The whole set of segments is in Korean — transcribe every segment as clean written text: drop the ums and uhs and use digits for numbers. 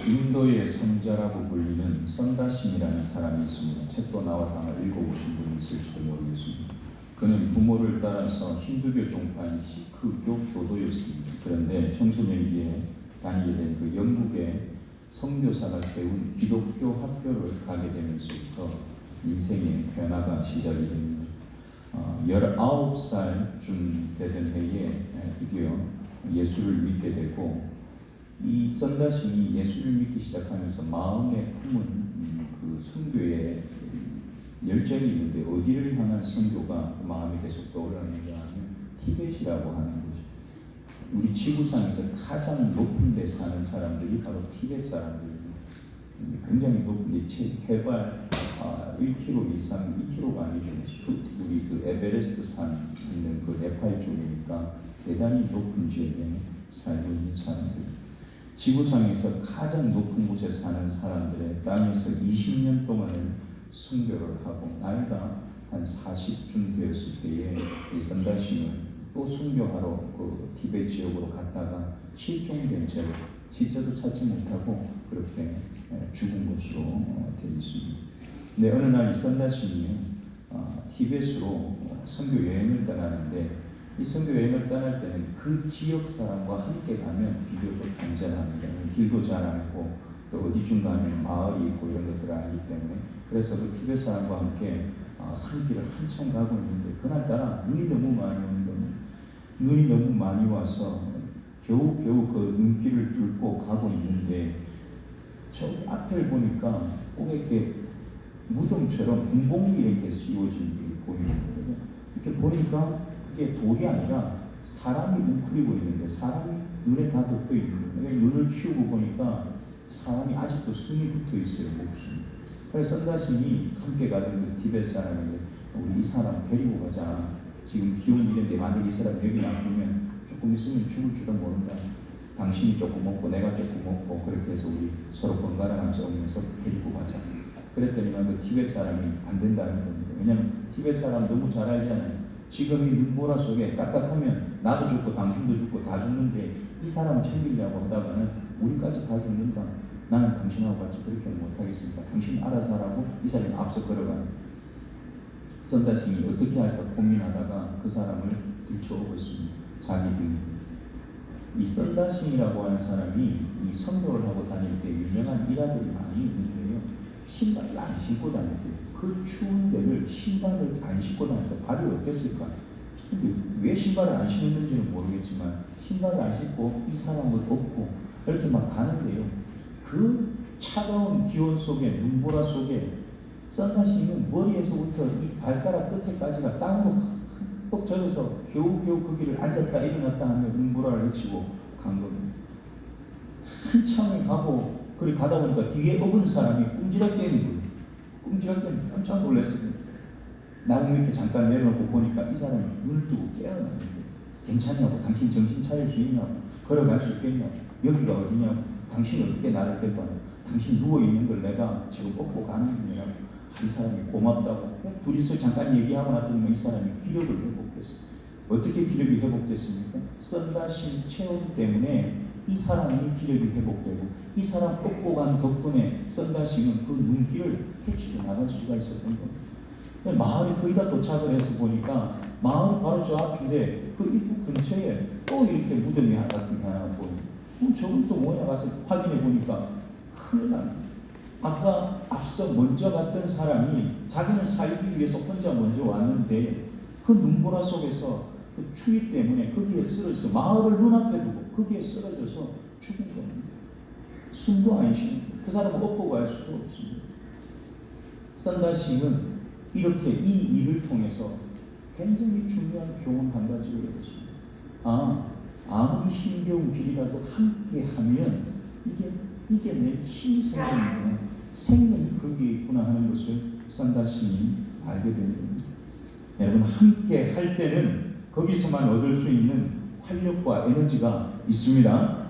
인도의 성자라고 불리는 썬다심이라는 사람이 있습니다. 책도 나와서 아마 읽어보신 분이 있을지도 모르겠습니다. 그는 부모를 따라서 힌두교 종파인 시크교 교도였습니다. 그런데 청소년기에 다니게 된 그 영국의 선교사가 세운 기독교 학교를 가게 되면서부터 인생의 변화가 시작이 됩니다. 19살쯤 되던 해에 드디어 예수를 믿게 되고, 이 썬다심이 예수를 믿기 시작하면서 마음에 품은 그 선교에 열정이 있는데, 어디를 향한 선교가 마음에 계속 떠오르는가 하면 티벳이라고 하는 곳이, 우리 지구상에서 가장 높은 데 사는 사람들이 바로 티벳 사람들입니다. 굉장히 높은 데 해발 1km 이상, 2km가 아니죠. 우리 그 에베레스트 산 있는 그 네팔 쪽이니까 대단히 높은 지역에 살고 있는 사람들. 지구상에서 가장 높은 곳에 사는 사람들의 땅에서 20년 동안을 선교를 하고, 나이가 한 40쯤 되었을 때에 이 썬다심은 또 선교하러 그 티베트 지역으로 갔다가 실종된 채로 시체도 찾지 못하고 그렇게 죽은 것으로 되어 있습니다. 근데 어느 날 이 썬다심이 티베트로 선교 여행을 떠나는데, 이 선교 여행을 떠날 때는 그 지역 사람과 함께 가면 비교적 안전합니다. 길도 잘 알고 또 어디쯤 가면 마을이 있고 이런 것들을 알기 때문에. 그래서 그 티베트 사람과 함께 산길을 한참 가고 있는데, 그날따라 눈이 너무 많이 오는 겁니다. 눈이 너무 많이 와서 겨우겨우 그 눈길을 뚫고 가고 있는데, 저기 앞을 보니까 꼭 이렇게 무덤처럼 분봉이 이렇게 씌워진 게 보이는 거예요. 이렇게 보니까 그게 돌이 아니라 사람이 웅크리고 있는데, 사람이 눈에 다 덮여 있는 거예요. 눈을 치우고 보니까 사람이 아직도 숨이 붙어 있어요, 목숨. 그래서 썬다심이 함께 가던 그 티베트 사람에게, 우리 이 사람 데리고 가자. 지금 기온 이런데 만약 이 사람 여기 놔두면 조금 있으면 죽을지도 모른다. 당신이 조금 먹고 내가 조금 먹고 그렇게 해서 우리 서로 번갈아가며 싸우면서 데리고 가자. 그랬더니만 그 티베트 사람이 안 된다는 겁니다. 왜냐하면 티베트 사람 너무 잘 알잖아요. 지금 이 눈보라 속에 까딱하면 나도 죽고 당신도 죽고 다 죽는데, 이 사람 챙기려고 하다가는 우리까지 다 죽는다. 나는 당신하고 같이 그렇게 못하겠습니다. 당신 알아서 하라고 이 사람이 앞서 걸어가는. 썬다심이 어떻게 할까 고민하다가 그 사람을 들춰오고 있습니다. 자기 등에. 이 썬다심이라고 하는 사람이 이 선교를 하고 다닐 때 유명한 일화들이 많이 있는데요. 신발을 안 신고 다닐 때, 그 추운 데를 신발을 안 신고 다닐 때 발이 어땠을까? 근데 왜 신발을 안 신었는지는 모르겠지만 신발을 안 신고 이 사람을 업고 이렇게 막 가는데요. 그 차가운 기온 속에, 눈보라 속에 썬다심은 머리에서부터 이 발가락 끝에까지가 땀으로 흠뻑 젖어서 겨우겨우 그 길을 앉았다 일어났다 하며 눈보라를 헤치고 간 겁니다. 한참을 가고 그리 가다 보니까 뒤에 업은 사람이 꿍지락대는 거예요. 꿍지락대는 깜짝 놀랐습니다. 나무 밑에 잠깐 내려놓고 보니까 이 사람이 눈을 뜨고 깨어나는 거예요. 괜찮냐고, 당신 정신 차릴 수 있냐고, 걸어갈 수 있겠냐고, 여기가 어디냐고, 당신 어떻게 나를 데리고 하냐고, 당신 누워있는 걸 내가 지금 업고 가는 중이라고. 이 사람이 고맙다고. 둘이서 잠깐 얘기하고 났더니 이 사람이 기력을 회복했어요. 어떻게 기력이 회복됐습니까? 썬다심 체험 때문에 이 사람이 기력이 회복되고, 이 사람 업고 간 덕분에 썬다심은 그 눈길을 헤치고 나갈 수가 있었던 겁니다. 마을에 거의 다 도착을 해서 보니까 마을이 바로 저 앞인데 그 입구 근처에 또 이렇게 무덤이 같은 게 하나 보여요. 저건 또 뭐냐 가서 확인해 보니까 큰일 납니다. 아까 앞서 먼저 갔던 사람이 자기는 살기 위해서 혼자 먼저 왔는데, 그 눈보라 속에서 그 추위 때문에 거기에 쓰러져서, 마을을 눈앞에 두고 거기에 쓰러져서 죽은 겁니다. 숨도 안 쉬는 거예요. 그 사람은 업고 갈 수도 없습니다. 썬다심은 이렇게 이 일을 통해서 굉장히 중요한 교훈 한 가지를 얻었습니다. 아무리 힘겨운 길이라도 함께 하면 이게 내 힘이 생기는구나. 생명이 거기에 있구나 하는 것을 썬다심이 알게 됩니다. 여러분, 함께 할 때는 거기서만 얻을 수 있는 활력과 에너지가 있습니다.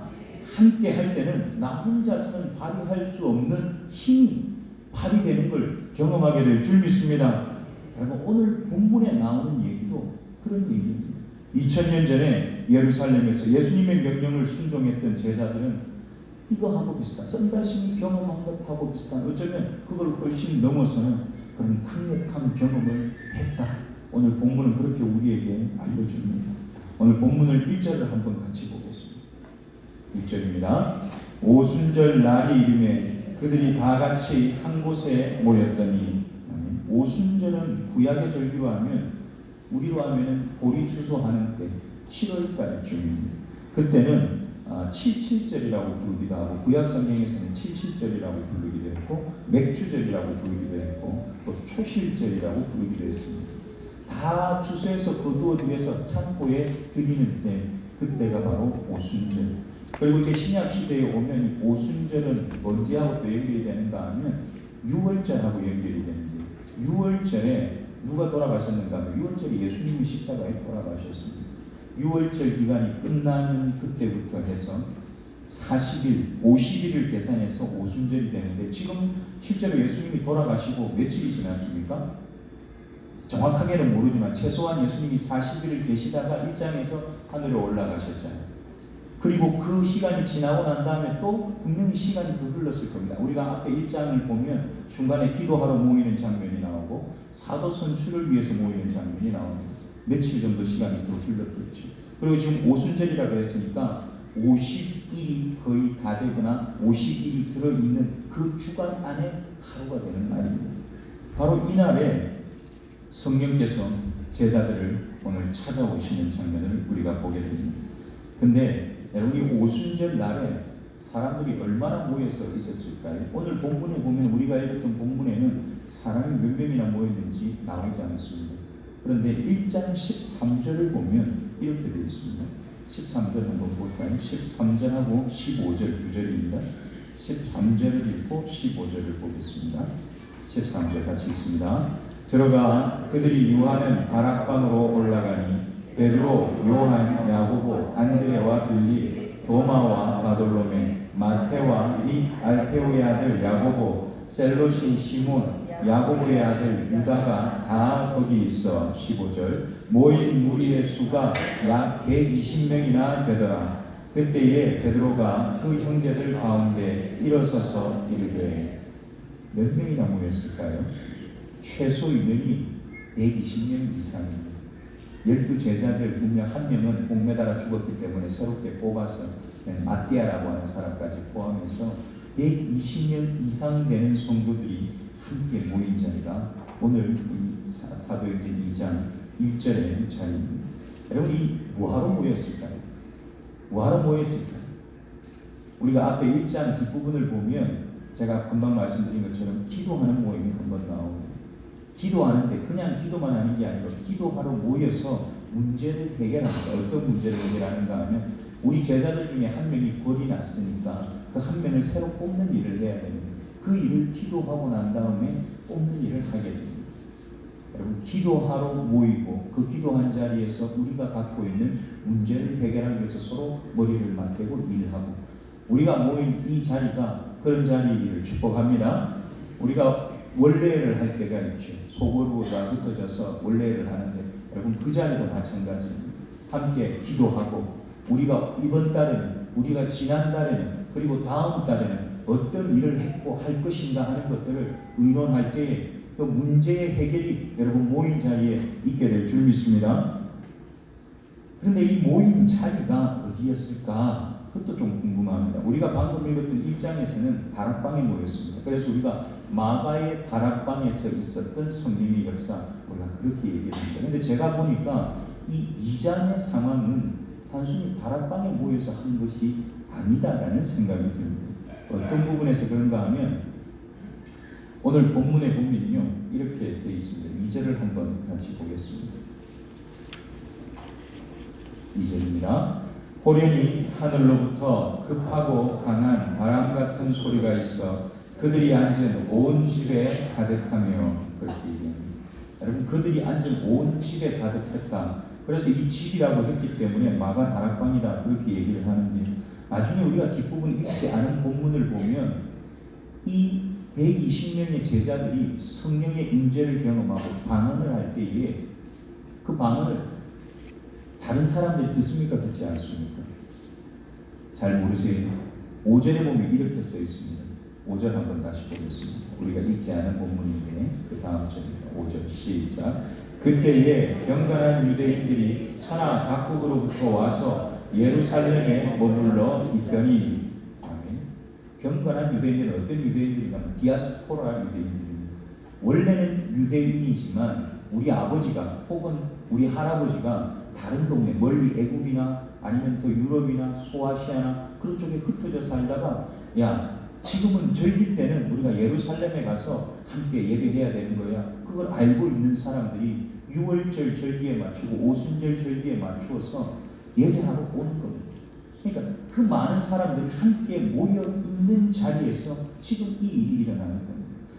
함께 할 때는 나 혼자서는 발휘할 수 없는 힘이 발휘되는 걸 경험하게 될 줄 믿습니다. 여러분, 오늘 본문에 나오는 얘기도 그런 얘기입니다. 2000년 전에 예루살렘에서 예수님의 명령을 순종했던 제자들은 이거하고 비슷한, 썬다심이 경험한 것하고 비슷한, 어쩌면 그걸 훨씬 넘어서는 그런 강력한 경험을 했다. 오늘 본문은 그렇게 우리에게 알려줍니다. 오늘 본문을 1절을 한번 같이 보겠습니다. 1절입니다. 오순절 날이 이름에 그들이 다 같이 한 곳에 모였더니, 오순절은 구약의 절기로 하면, 우리로 하면은 보리 추수하는 때 7월달쯤입니다. 그때는 77절이라고 부르기도 하고, 구약 성경에서는 77절이라고 부르기도 했고, 맥주절이라고 부르기도 했고, 또 초실절이라고 부르기도 했습니다. 다 추수해서 거두어들여서 창고에 드리는 때, 그때가 바로 오순절. 그리고 이제 신약 시대에 오면 이 오순절은 언제하고 또 연결이 되는가 하면 6월절하고 연결이 되는데, 6월절에 누가 돌아가셨는가 하면 6월절에 예수님이 십자가에 돌아가셨습니다. 6월절 기간이 끝나는 그때부터 해서 40일, 50일을 계산해서 오순절이 되는데, 지금 실제로 예수님이 돌아가시고 며칠이 지났습니까? 정확하게는 모르지만 최소한 예수님이 40일을 계시다가 일장에서 하늘에 올라가셨잖아요. 그리고 그 시간이 지나고 난 다음에 또 분명히 시간이 더 흘렀을 겁니다. 우리가 앞에 1장을 보면 중간에 기도하러 모이는 장면이 나오고 사도 선출을 위해서 모이는 장면이 나옵니다. 며칠 정도 시간이 더 흘렀겠죠. 그리고 지금 오순절이라고 했으니까 50일이 거의 다 되거나 50일이 들어있는 그 주간 안에 하루가 되는 날입니다. 바로 이날에 성령께서 제자들을 오늘 찾아오시는 장면을 우리가 보게 됩니다. 근데 여러분, 이 오순절 날에 사람들이 얼마나 모여서 있었을까요? 오늘 본문에 보면, 우리가 읽었던 본문에는 사람이 몇 명이나 모였는지 나오지 않습니다. 그런데 1장 13절을 보면 이렇게 되어 있습니다. 13절 한번 볼까요? 13절하고 15절 두 절입니다. 13절을 읽고 15절을 보겠습니다. 13절 같이 읽습니다. 들어가 그들이 유하는 다락방으로 올라가니 베드로, 요한, 야고보, 안드레와 빌립, 도마와 바돌로메, 마테와 이 알페오의 아들 야고보, 셀롯인 시몬, 야고보의 아들 유다가 다 거기 있어. 15절. 모인 무리의 수가 약 120명이나 되더라. 그때에 베드로가 그 형제들 가운데 일어서서 이르되, 몇 명이나 모였을까요? 최소 인원이 120명 이상입니다. 12제자들 분명 한 명은 목매달아 죽었기 때문에 새롭게 뽑아서 마띠아라고 하는 사람까지 포함해서 120명 이상 되는 성도들이 함께 모인 자리가 오늘 사도행전 2장 1절의 자리입니다. 여러분, 이 뭐하러 모였을까요? 뭐하러 모였을까요? 우리가 앞에 1장 뒷부분을 보면 제가 금방 말씀드린 것처럼 기도하는 모임이 한번 나옵니다. 기도하는데 그냥 기도만 하는 게 아니라 기도하러 모여서 문제를 해결합니다. 어떤 문제를 해결하는가 하면, 우리 제자들 중에 한 명이 벌이 났으니까 그 한 명을 새로 뽑는 일을 해야 됩니다. 그 일을 기도하고 난 다음에 뽑는 일을 하게 됩니다. 여러분, 기도하러 모이고 그 기도한 자리에서 우리가 갖고 있는 문제를 해결하기 위해서 서로 머리를 맞대고 일하고, 우리가 모인 이 자리가 그런 자리를 축복합니다. 우리가 원래를 할 때가 있죠. 소그룹으로 흩어져서 원래를 하는데, 여러분 그 자리도 마찬가지입니다. 함께 기도하고, 우리가 이번 달에는, 우리가 지난 달에는, 그리고 다음 달에는 어떤 일을 했고 할 것인가 하는 것들을 의논할 때에 그 문제의 해결이 여러분 모인 자리에 있게 될 줄 믿습니다. 그런데 이 모인 자리가 어디였을까? 그것도 좀 궁금합니다. 우리가 방금 읽었던 1장에서는 다락방에 모였습니다. 그래서 우리가 마가의 다락방에서 있었던 성령의 역사, 우리가 그렇게 얘기합니다. 그런데 제가 보니까 이 2장의 상황은 단순히 다락방에 모여서 한 것이 아니다라는 생각이 듭니다. 어떤 부분에서 그런가 하면, 오늘 본문에 보면요 이렇게 되어 있습니다. 2절을 한번 같이 보겠습니다. 2절입니다. 호련히 하늘로부터 급하고 강한 바람 같은 소리가 있어 그들이 앉은 온 집에 가득하며, 그렇게 얘기합니다. 여러분, 그들이 앉은 온 집에 가득했다. 그래서 이 집이라고 했기 때문에 마가 다락방이다, 그렇게 얘기를 하는데, 나중에 우리가 뒷부분 읽지 않은 본문을 보면 이 120명의 제자들이 성령의 임재를 경험하고 방언을 할 때에 그 방언을 다른 사람들이 듣습니까? 듣지 않습니까? 잘 모르세요? 5절에 보면 이렇게 써 있습니다. 5절 한번 다시 보겠습니다. 우리가 읽지 않은 본문인데 그 다음 절입니다. 5절 시작. 그때에 경건한 유대인들이 천하 각국으로부터 와서 예루살렘에 머물러 있더니. 아멘. 경건한 유대인들은 어떤 유대인들인가? 디아스포라 유대인들입니다. 원래는 유대인이지만 우리 아버지가 혹은 우리 할아버지가 다른 동네 멀리 애국이나 아니면 또 유럽이나 소아시아나 그런 쪽에 흩어져 살다가 야 지금은 절기 때는 우리가 예루살렘에 가서 함께 예배해야 되는 거야. 그걸 알고 있는 사람들이 6월절 절기에 맞추고 오순절 절기에 맞추어서 예배하러 오는 겁니다. 그러니까 그 많은 사람들이 함께 모여 있는 자리에서 지금 이 일이 일어나는 겁니다.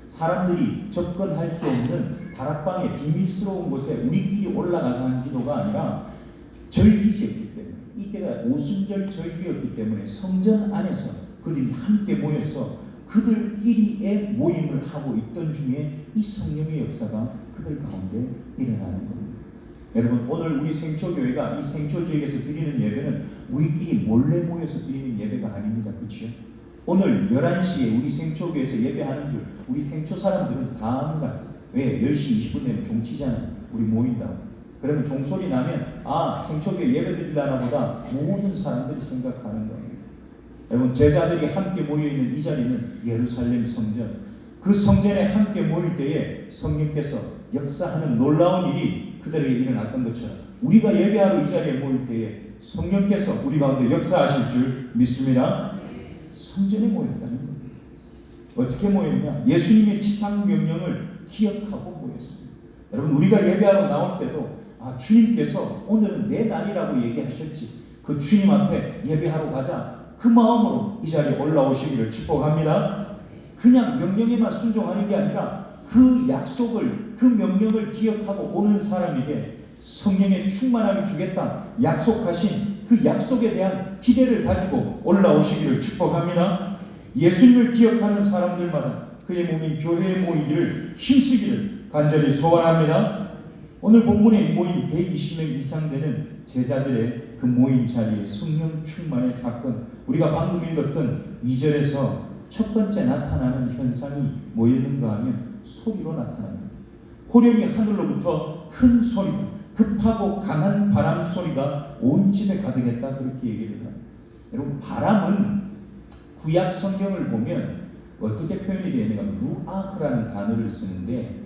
사람들이 접근할 수 없는 다락방의 비밀스러운 곳에 우리끼리 올라가서 한 기도가 아니라 절기였기 때문에, 이때가 오순절 절기였기 때문에 성전 안에서 그들이 함께 모여서 그들끼리의 모임을 하고 있던 중에 이 성령의 역사가 그들 가운데 일어나는 겁니다. 여러분, 오늘 우리 생초교회가 이 생초지역에서 드리는 예배는 우리끼리 몰래 모여서 드리는 예배가 아닙니다. 그렇죠? 오늘 11시에 우리 생초교회에서 예배하는 줄 우리 생초 사람들은 다 압니다. 왜? 10시 20분 되면 종치잖아요. 우리 모인다고. 그러면 종소리 나면 생초교회 예배 드리려나 보다 모든 사람들이 생각하는 거예요. 여러분, 제자들이 함께 모여있는 이 자리는 예루살렘 성전. 그 성전에 함께 모일 때에 성령께서 역사하는 놀라운 일이 그들에게 일어났던 것처럼 우리가 예배하러 이 자리에 모일 때에 성령께서 우리 가운데 역사하실 줄 믿습니다. 성전에 모였다는 겁니다. 어떻게 모였냐? 예수님의 지상 명령을 기억하고 모였습니다. 여러분, 우리가 예배하러 나올 때도 주님께서 오늘은 내 날이라고 얘기하셨지. 그 주님 앞에 예배하러 가자. 그 마음으로 이 자리에 올라오시기를 축복합니다. 그냥 명령에만 순종하는 게 아니라 그 약속을, 그 명령을 기억하고 오는 사람에게 성령의 충만함을 주겠다 약속하신 그 약속에 대한 기대를 가지고 올라오시기를 축복합니다. 예수님을 기억하는 사람들마다 그의 몸인 교회에 모이기를 힘쓰기를 간절히 소원합니다. 오늘 본문에 모인 120명 이상 되는 제자들의 그 모인 자리에 성령 충만의 사건, 우리가 방금 읽었던 2절에서 첫 번째 나타나는 현상이 뭐였는가 하면 소리로 나타납니다. 호련히 하늘로부터 큰 소리가, 급하고 강한 바람 소리가 온 집에 가득했다, 그렇게 얘기를 합니다. 여러분, 바람은 구약 성경을 보면 어떻게 표현이 되어 있는가 하면 루아흐라는 단어를 쓰는데,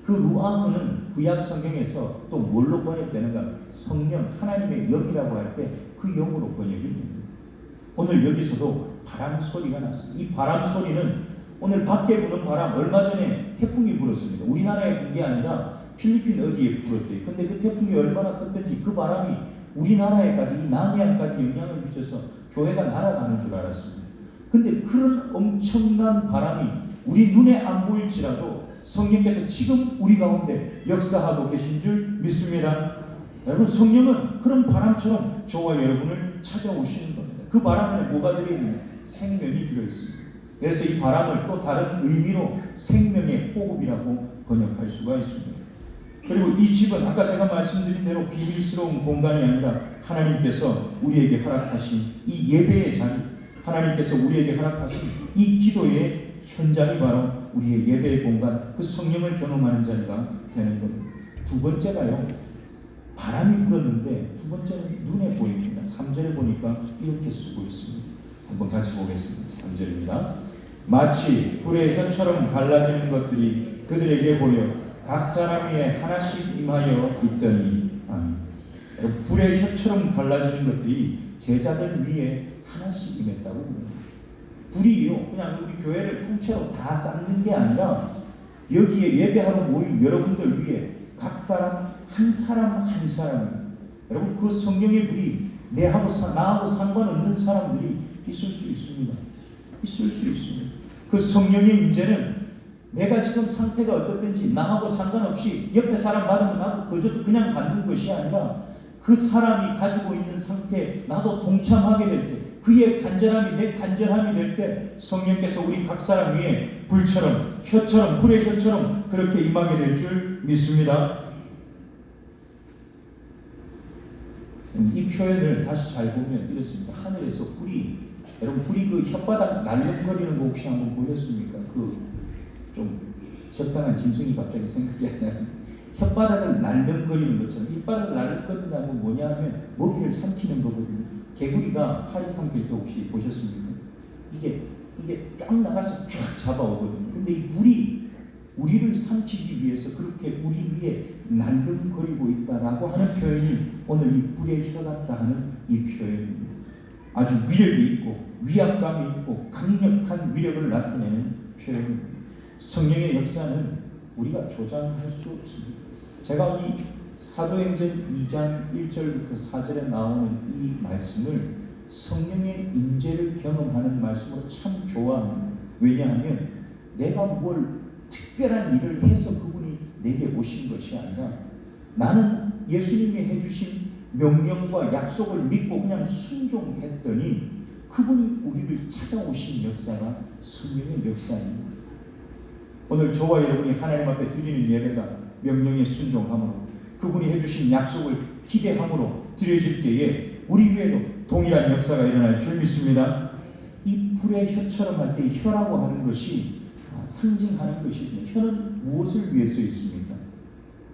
그 루아흐는 구약 성경에서 또 뭘로 번역되는가? 성령, 하나님의 영이라고 할 때 그 영으로 번역이 됩니다. 오늘 여기서도 바람 소리가 났습니다. 이 바람 소리는 오늘 밖에 부는 바람, 얼마 전에 태풍이 불었습니다. 우리나라에 분 게 아니라 필리핀 어디에 불었대요. 근데 그 태풍이 얼마나 컸던지 그 바람이 우리나라에까지, 이 남해안까지 영향을 미쳐서 교회가 날아가는 줄 알았습니다. 근데 그런 엄청난 바람이 우리 눈에 안 보일지라도 성령께서 지금 우리 가운데 역사하고 계신 줄 믿습니다. 여러분, 성령은 그런 바람처럼 저와 여러분을 찾아오시는 겁니다. 그 바람 안에 뭐가 들어있느냐? 생명이 들어있습니다. 그래서 이 바람을 또 다른 의미로 생명의 호흡이라고 번역할 수가 있습니다. 그리고 이 집은 아까 제가 말씀드린 대로 비밀스러운 공간이 아니라 하나님께서 우리에게 허락하신 이 예배의 자리, 하나님께서 우리에게 허락하신 이 기도의 현장이 바로 우리의 예배의 공간, 그 성령을 경험하는 자리가 되는 겁니다. 두 번째가요, 바람이 불었는데 두 번째는 눈에 보입니다. 3절에 보니까 이렇게 쓰고 있습니다. 한번 같이 보겠습니다. 3절입니다. 마치 불의 혀처럼 갈라지는 것들이 그들에게 보여 각 사람 위에 하나씩 임하여 있더니. 아멘. 불의 혀처럼 갈라지는 것들이 제자들 위에 하나씩 임했다고 합니다. 불이요, 그냥 우리 교회를 통째로 다 쌓는 게 아니라 여기에 예배하러 모인 여러분들 위에 각 사람 한 사람 여러분, 그 성령의 불이 나하고 상관없는 사람들이 있을 수 있습니다. 있을 수 있습니다. 그 성령의 임재는 내가 지금 상태가 어떻든지 나하고 상관없이 옆에 사람 받으면 나도 그저 그냥 받는 것이 아니라 그 사람이 가지고 있는 상태에 나도 동참하게 될 때, 그의 간절함이 내 간절함이 될 때 성령께서 우리 각 사람 위에 불처럼, 혀처럼, 불의 혀처럼 그렇게 임하게 될 줄 믿습니다. 이 표현을 다시 잘 보면 이렇습니다. 하늘에서 불이 여러분 불이 그 혓바닥 날름거리는 거 혹시 한번 보셨습니까? 그 좀 적당한 짐승이 갑자기 생각이 안 나는데 혓바닥을 날름거리는 것처럼 이빨을 날름거린다는 건 뭐냐 하면 먹이를 삼키는 거거든요. 개구리가 파리 삼킬 때 혹시 보셨습니까? 이게 쫙 나가서 쫙 잡아오거든요. 근데 이 불이 우리를 삼키기 위해서 그렇게 우리 위에 날름거리고 있다라고 하는 표현이 오늘 이 불의 혀 같다 하는 이 표현입니다. 아주 위력이 있고 위압감이 있고 강력한 위력을 나타내는 표현입니다. 성령의 역사는 우리가 조장할 수 없습니다. 제가 이 사도행전 2장 1절부터 4절에 나오는 이 말씀을 성령의 임재를 경험하는 말씀으로 참 좋아합니다. 왜냐하면 내가 뭘 특별한 일을 해서 그분이 내게 오신 것이 아니라 나는 예수님이 해주신 명령과 약속을 믿고 그냥 순종했더니 그분이 우리를 찾아오신 역사가 성령의 역사입니다. 오늘 저와 여러분이 하나님 앞에 드리는 예배가 명령에 순종함으로 그분이 해주신 약속을 기대함으로 드려질 때에 우리 위에도 동일한 역사가 일어날 줄 믿습니다. 이 불의 혀처럼 할 때 혀라고 하는 것이 상징하는 것이 있습니다. 혀는 무엇을 위해서 있습니까?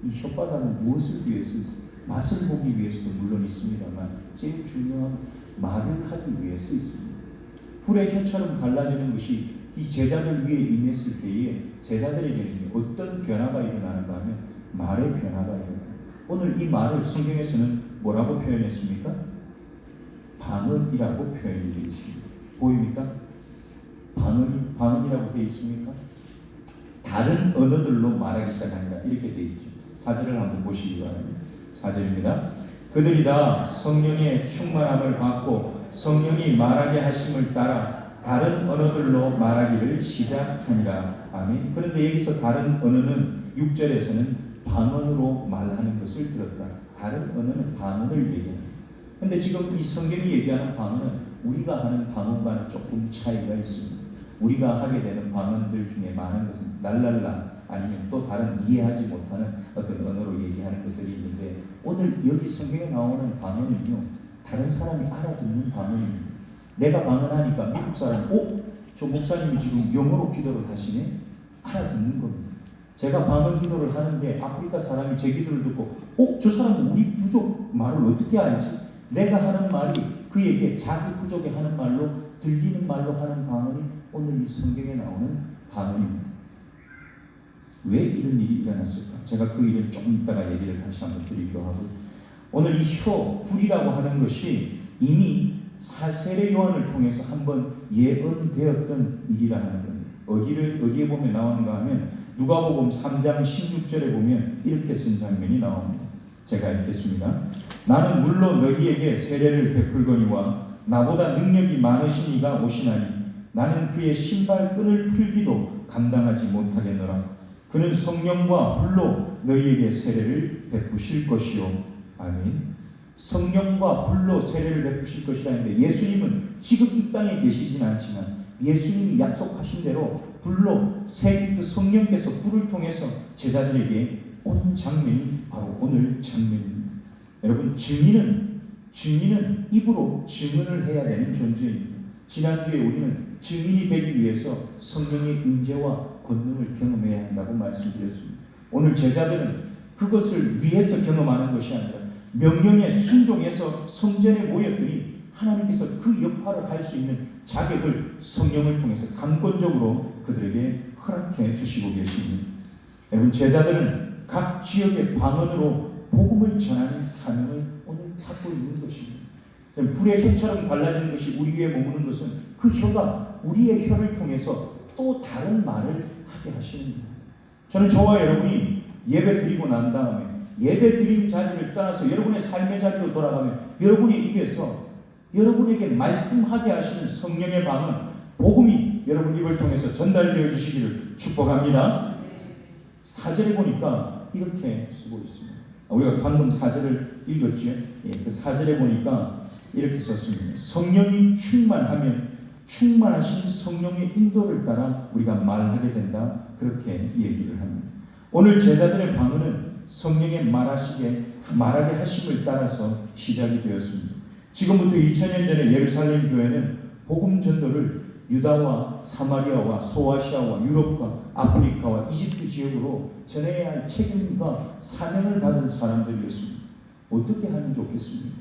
이 혓바닥은 무엇을 위해서 있습니까? 맛을 보기 위해서도 물론 있습니다만 제일 중요한 말을 하기 위해서 있습니다. 불의 혀처럼 갈라지는 것이 이 제자들 위에 임했을 때에 제자들에게는 어떤 변화가 일어나는가 하면 말의 변화가 일어납니다. 오늘 이 말을 성경에서는 뭐라고 표현했습니까? 방언이라고 표현이 되어 있습니다. 보입니까? 방언이라고 되어 있습니까? 다른 언어들로 말하기 시작한다 이렇게 되어 있죠. 4절을 한번 보시기 바랍니다. 4절입니다. 그들이 다 성령의 충만함을 받고 성령이 말하게 하심을 따라 다른 언어들로 말하기를 시작하니라. 아멘. 그런데 여기서 다른 언어는 6절에서는 방언으로 말하는 것을 들었다. 다른 언어는 방언을 얘기합니다. 그런데 지금 이 성경이 얘기하는 방언은 우리가 하는 방언과는 조금 차이가 있습니다. 우리가 하게 되는 방언들 중에 많은 것은 랄랄라 아니면 또 다른 이해하지 못하는 어떤 언어로 얘기하는 것들이 있는데 오늘 여기 성경에 나오는 방언은요 다른 사람이 알아듣는 방언입니다. 내가 방언하니까 미국 사람이 저 목사님이 지금 영어로 기도를 하시네? 알아듣는 겁니다. 제가 방언 기도를 하는데 아프리카 사람이 제 기도를 듣고 저 사람은 우리 부족 말을 어떻게 알지? 내가 하는 말이 그에게 자기 부족에 하는 말로 들리는 말로 하는 방언이 오늘 이 성경에 나오는 방언입니다. 왜 이런 일이 일어났을까? 제가 그 일을 조금 이따가 얘기를 다시 한번 드리기로 하고 오늘 이 불이라고 하는 것이 이미 세례 요한을 통해서 한번 예언되었던 일이라는 겁니다. 어디에 보면 나오는가 하면 누가복음 3장 16절에 보면 이렇게 쓴 장면이 나옵니다. 제가 읽겠습니다. 나는 물로 너희에게 세례를 베풀거니와 나보다 능력이 많으신 이가 오시나니 나는 그의 신발끈을 풀기도 감당하지 못하겠노라. 그는 성령과 불로 너희에게 세례를 베푸실 것이요. 아멘. 성령과 불로 세례를 베푸실 것이라는데 예수님은 지금 이 땅에 계시진 않지만 예수님이 약속하신 대로 불로 그 성령께서 불을 통해서 제자들에게 온 장면이 바로 오늘 장면입니다. 여러분 증인은 입으로 증언을 해야 되는 존재입니다. 지난주에 우리는 증인이 되기 위해서 성령의 임재와 권능을 경험해야 한다고 말씀드렸습니다. 오늘 제자들은 그것을 위해서 경험하는 것이 아니라 명령에 순종해서 성전에 모였더니 하나님께서 그 역할을 할 수 있는 자격을 성령을 통해서 강권적으로 그들에게 허락해 주시고 계십니다. 여러분 제자들은 각 지역의 방언으로 복음을 전하는 사명을 오늘 갖고 있는 것입니다. 불의 혀처럼 갈라지는 것이 우리 위에 머무는 것은 그 혀가 우리의 혀를 통해서 또 다른 말을 하게 하시는 거예요. 저는 저와 여러분이 예배 드리고 난 다음에 예배 드림 자리를 떠나서 여러분의 삶의 자리로 돌아가면 여러분의 입에서 여러분에게 말씀하게 하시는 성령의 방언, 복음이 여러분 입을 통해서 전달되어 주시기를 축복합니다. 4절에 보니까 이렇게 쓰고 있습니다. 우리가 방금 4절을 읽었죠. 그 4절에 보니까 이렇게 썼습니다. 성령이 충만하면 충만하신 성령의 인도를 따라 우리가 말하게 된다. 그렇게 얘기를 합니다. 오늘 제자들의 방언은 성령의 말하게 하심을 따라서 시작이 되었습니다. 지금부터 2000년 전에 예루살렘 교회는 복음 전도를 유다와 사마리아와 소아시아와 유럽과 아프리카와 이집트 지역으로 전해야 할 책임과 사명을 받은 사람들이었습니다. 어떻게 하면 좋겠습니까?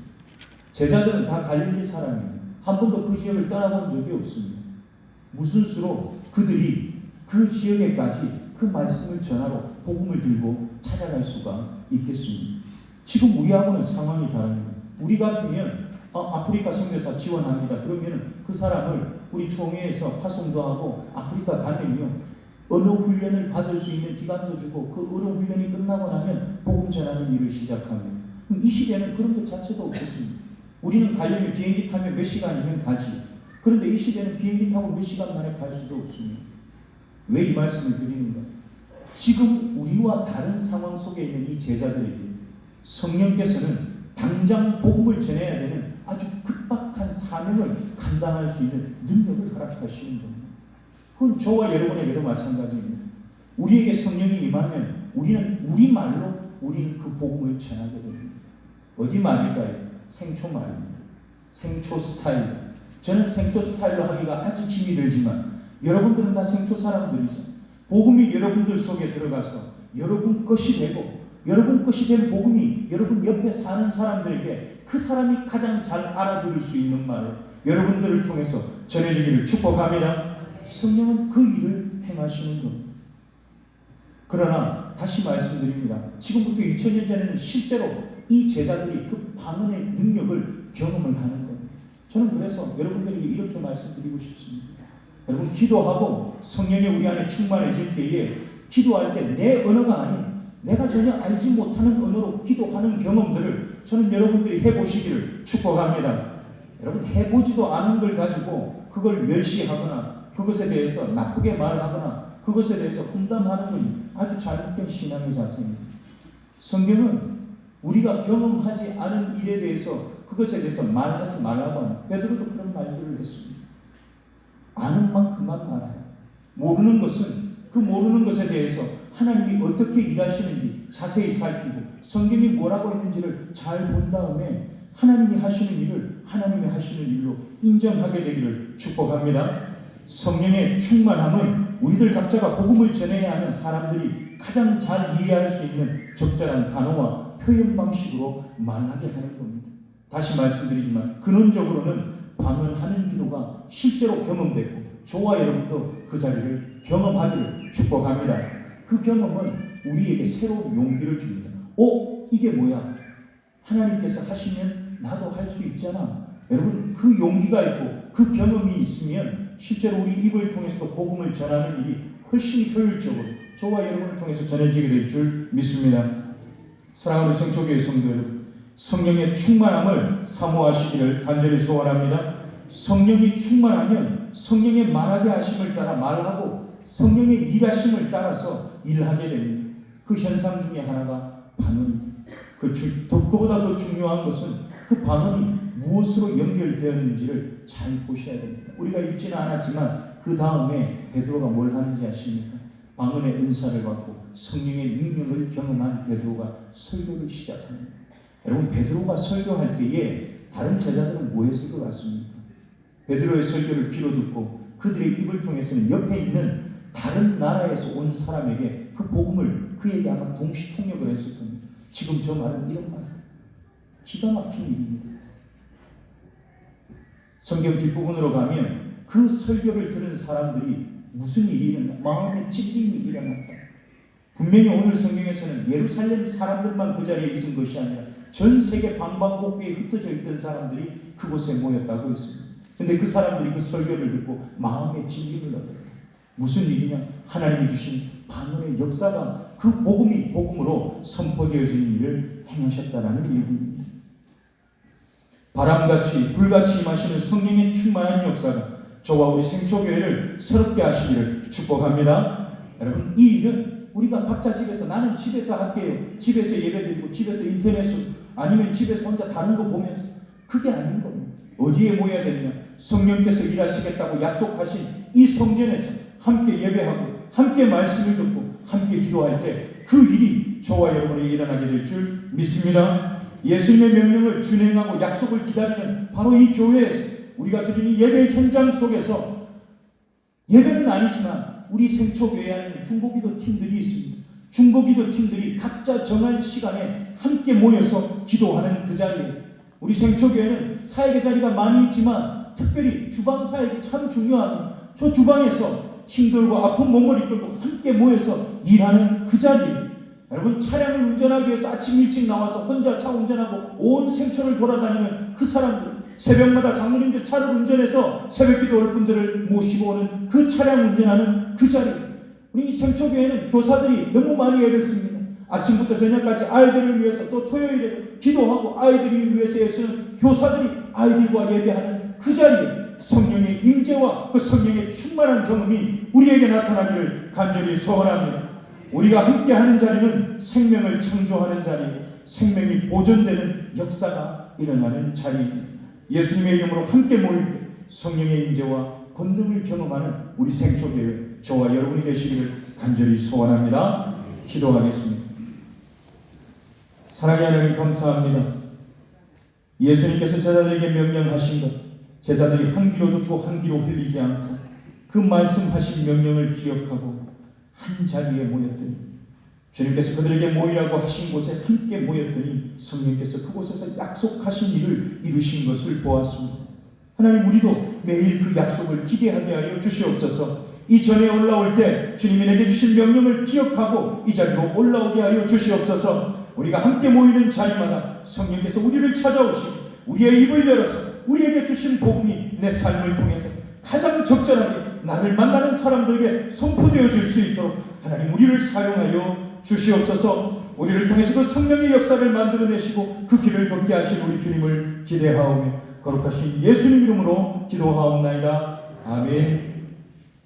제자들은 다 갈릴리 사람입니다. 한 번도 그 지역을 떠나본 적이 없습니다. 무슨 수로 그들이 그 지역에까지 그 말씀을 전하러 복음을 들고 찾아갈 수가 있겠습니까? 지금 우리하고는 상황이 다릅니다. 우리 같으면 아프리카 선교사 지원합니다. 그러면 그 사람을 우리 총회에서 파송도 하고 아프리카 가면요 언어 훈련을 받을 수 있는 기간도 주고 그 언어 훈련이 끝나고 나면 복음 전하는 일을 시작합니다. 이 시대는 그런 것 자체도 없었습니다. 우리는 가려면 비행기 타면 몇 시간이면 가지. 그런데 이 시대는 비행기 타고 몇 시간 만에 갈 수도 없습니다. 왜 이 말씀을 드리는가? 지금 우리와 다른 상황 속에 있는 이 제자들에게 성령께서는 당장 복음을 전해야 되는 아주 급박한 사명을 감당할 수 있는 능력을 허락하시는 겁니다. 그건 저와 여러분에게도 마찬가지입니다. 우리에게 성령이 임하면 우리는 우리말로 우리는 그 복음을 전하게 됩니다. 어디 말일까요? 생초 말입니다. 생초 스타일. 저는 생초 스타일로 하기가 아직 힘이 들지만 여러분들은 다 생초 사람들이죠. 복음이 여러분들 속에 들어가서 여러분 것이 되고 여러분 것이 된 복음이 여러분 옆에 사는 사람들에게 그 사람이 가장 잘 알아들을 수 있는 말로 여러분들을 통해서 전해지기를 축복합니다. 성령은 그 일을 행하시는 겁니다. 그러나 다시 말씀드립니다. 지금부터 2000년 전에는 실제로 이 제자들이 그 방언의 능력을 경험을 하는 겁니다. 저는 그래서 여러분들에게 이렇게 말씀드리고 싶습니다. 여러분 기도하고 성령이 우리 안에 충만해질 때에 기도할 때 내 언어가 아닌 내가 전혀 알지 못하는 언어로 기도하는 경험들을 저는 여러분들이 해보시기를 축복합니다. 여러분 해보지도 않은 걸 가지고 그걸 멸시하거나 그것에 대해서 나쁘게 말하거나 그것에 대해서 험담하는 건 아주 잘못된 신앙의 자세입니다. 성경은 우리가 경험하지 않은 일에 대해서 그것에 대해서 말하지 말라고 하는 베드로도 그런 말들을 했습니다. 아는 만큼만 말해요. 모르는 것은 그 모르는 것에 대해서 하나님이 어떻게 일하시는지 자세히 살피고 성경이 뭐라고 했는지를 잘 본 다음에 하나님이 하시는 일을 하나님이 하시는 일로 인정하게 되기를 축복합니다. 성령의 충만함은 우리들 각자가 복음을 전해야 하는 사람들이 가장 잘 이해할 수 있는 적절한 단어와 표현 방식으로 말하게 하는 겁니다. 다시 말씀드리지만 근원적으로는 방언하는 기도가 실제로 경험되고 저와 여러분도 그 자리를 경험하기를 축복합니다. 그 경험은 우리에게 새로운 용기를 줍니다. 이게 뭐야? 하나님께서 하시면 나도 할 수 있잖아. 여러분 그 용기가 있고 그 경험이 있으면 실제로 우리 입을 통해서도 복음을 전하는 일이 훨씬 효율적으로 저와 여러분을 통해서 전해지게 될 줄 믿습니다. 사랑하는 성초교회 성도 여러분, 성령의 충만함을 사모하시기를 간절히 소원합니다. 성령이 충만하면 성령의 말하게 하심을 따라 말하고 성령의 일하심을 따라서 일하게 됩니다. 그 현상 중에 하나가 방언입니다. 그보다 더 중요한 것은 그 방언이 무엇으로 연결되었는지를 잘 보셔야 됩니다. 우리가 읽지는 않았지만 그 다음에 베드로가 뭘 하는지 아십니까? 방언의 은사를 받고 성령의 능력을 경험한 베드로가 설교를 시작합니다. 여러분 베드로가 설교할 때에 다른 제자들은 뭐 했을 것 같습니까? 베드로의 설교를 귀로 듣고 그들의 입을 통해서는 옆에 있는 다른 나라에서 온 사람에게 그 복음을 그에게 아마 동시 통역을 했을 겁니다. 지금 저 말은 이런 말 기가 막힌 일입니다. 성경 뒷부분으로 가면 그 설교를 들은 사람들이 무슨 일이 일어났다. 마음에 찔림이 일어났다. 분명히 오늘 성경에서는 예루살렘 사람들만 그 자리에 있은 것이 아니라 전 세계 방방곡곡에 흩어져 있던 사람들이 그곳에 모였다고 했습니다. 그런데 그 사람들이 그 설교를 듣고 마음에 찔림을 얻었다. 무슨 일이냐? 하나님이 주신 방언의 역사가 그 복음이 복음으로 선포되어지는 일을 행하셨다라는 얘기입니다. 바람같이 불같이 임하시는 성령의 충만한 역사가 저와 우리 생초교회를 새롭게 하시기를 축복합니다. 여러분 이 일은 우리가 각자 집에서 나는 집에서 할게요. 집에서 예배드리고 집에서 인터넷으로 아니면 집에서 혼자 다른 거 보면서 그게 아닌 겁니다. 어디에 모여야 되느냐? 성령께서 일하시겠다고 약속하신 이 성전에서 함께 예배하고 함께 말씀을 듣고 함께 기도할 때 그 일이 저와 여러분에게 일어나게 될 줄 믿습니다. 예수님의 명령을 준행하고 약속을 기다리는 바로 이 교회에서 우리가 드리는 예배 현장 속에서 예배는 아니지만 우리 생초교회 안에는 중보기도 팀들이 있습니다. 중보기도 팀들이 각자 정한 시간에 함께 모여서 기도하는 그 자리에 우리 생초교회는 사역의 자리가 많이 있지만 특별히 주방 사역이 참 중요합니다. 저 주방에서 힘들고 아픈 몸을 이끌고 함께 모여서 일하는 그 자리에 여러분 차량을 운전하기 위해서 아침 일찍 나와서 혼자 차 운전하고 온 생초를 돌아다니는 그 사람들 새벽마다 장로님들 차를 운전해서 새벽기도 올 분들을 모시고 오는 그 차량 운전하는 그 자리 우리 생초교회는 교사들이 너무 많이 애를 씁니다. 아침부터 저녁까지 아이들을 위해서 또 토요일에 기도하고 아이들을 위해서 애쓰는 교사들이 아이들과 예배하는 그 자리에 성령의 임재와 그 성령의 충만한 경험이 우리에게 나타나기를 간절히 소원합니다. 우리가 함께하는 자리는 생명을 창조하는 자리고 생명이 보존되는 역사가 일어나는 자리입니다. 예수님의 이름으로 함께 모일 때 성령의 임재와 권능을 경험하는 우리 생초교회 저와 여러분이 되시기를 간절히 소원합니다. 기도하겠습니다. 사랑의 하나님 감사합니다. 예수님께서 제자들에게 명령하신 것 제자들이 한 귀로 듣고 한 귀로 흘리지 않고 그 말씀하신 명령을 기억하고 한 자리에 모였더니 주님께서 그들에게 모이라고 하신 곳에 함께 모였더니 성령께서 그곳에서 약속하신 일을 이루신 것을 보았습니다. 하나님 우리도 매일 그 약속을 기대하게 하여 주시옵소서. 이전에 올라올 때 주님이 내게 주신 명령을 기억하고 이 자리로 올라오게 하여 주시옵소서. 우리가 함께 모이는 자리마다 성령께서 우리를 찾아오시고 우리의 입을 열어서 우리에게 주신 복음이 내 삶을 통해서 가장 적절하게 나를 만나는 사람들에게 선포되어질 수 있도록 하나님 우리를 사용하여 주시옵소서. 우리를 통해서 그 성령의 역사를 만들어내시고 그 길을 걷게 하실 우리 주님을 기대하오며 거룩하신 예수님 이름으로 기도하옵나이다. 아멘.